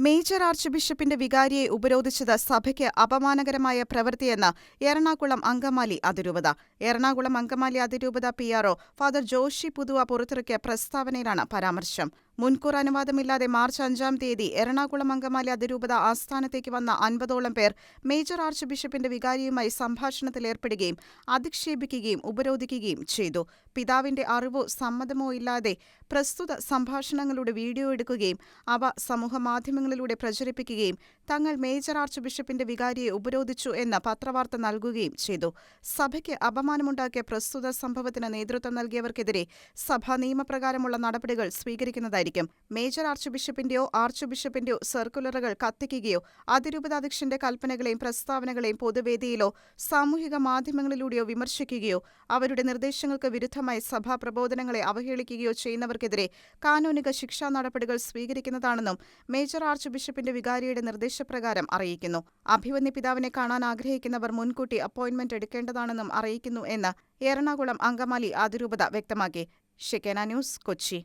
Major arch ബിഷപ്പിന്റെ വികാരിയെ ഉപരോധിച്ചത് സഭയ്ക്ക് അപമാനകരമായ പ്രവൃത്തിയെന്ന് എറണാകുളം അങ്കമാലി അതിരൂപത. എറണാകുളം അങ്കമാലി അതിരൂപത പി.ആർ.ഒ. ഫാദർ ജോഷി പുതുവ പുറത്തിറക്കിയ പ്രസ്താവനയിലാണ് പരാമർശം. മുൻകൂർ അനുവാദമില്ലാതെ മാർച്ച് 5-ാം തീയതി എറണാകുളം അങ്കമാലി അതിരൂപത ആസ്ഥാനത്തേക്ക് വന്ന 50ഓളം പേർ മേജർ ആർച്ച് ബിഷപ്പിന്റെ വികാരിയുമായി സംഭാഷണത്തിലേർപ്പെടുകയും അധിക്ഷേപിക്കുകയും ഉപരോധിക്കുകയും ചെയ്തു. പിതാവിന്റെ അറിവോ സമ്മതമോ ഇല്ലാതെ പ്രസ്തുത സംഭാഷണങ്ങളുടെ വീഡിയോ എടുക്കുകയും അവ സമൂഹമാധ്യമങ്ങളിലൂടെ പ്രചരിപ്പിക്കുകയും തങ്ങൾ മേജർ ആർച്ച് ബിഷപ്പിന്റെ വികാരിയെ ഉപരോധിച്ചു എന്ന പത്രവാർത്ത നൽകുകയും ചെയ്തു. സഭയ്ക്ക് അപമാനമുണ്ടാക്കിയ പ്രസ്തുത സംഭവത്തിന് നേതൃത്വം നൽകിയവർക്കെതിരെ സഭാ നിയമപ്രകാരമുള്ള നടപടികൾ സ്വീകരിക്കുന്നതായിരിക്കും. മേജർ ആർച്ച് ബിഷപ്പിന്റെയോ സർക്കുലറുകൾ കത്തിക്കുകയോ അതിരൂപതാധ്യക്ഷന്റെ കൽപ്പനകളെയും പ്രസ്താവനകളെയും പൊതുവേദിയിലോ സാമൂഹിക മാധ്യമങ്ങളിലൂടെയോ വിമർശിക്കുകയോ അവരുടെ നിർദ്ദേശങ്ങൾക്ക് വിരുദ്ധമായി സഭാ പ്രബോധനങ്ങളെ അവഹേളിക്കുകയോ ചെയ്യുന്നവർക്കെതിരെ കാനൂനിക ശിക്ഷാ നടപടികൾ സ്വീകരിക്കുന്നതാണെന്നും മേജർ ആർച്ച് ബിഷപ്പിന്റെ വികാരിയുടെ നിർദ്ദേശപ്രകാരം അറിയിക്കുന്നു. അഭിവന്യ പിതാവിനെ കാണാൻ ആഗ്രഹിക്കുന്നവർ മുൻകൂട്ടി അപ്പോയിന്റ്മെന്റ് എടുക്കേണ്ടതാണെന്നും അറിയിക്കുന്നു എന്ന് എറണാകുളം അങ്കമാലി അതിരൂപത വ്യക്തമാക്കി. ഷെക്കേന ന്യൂസ്, കൊച്ചി.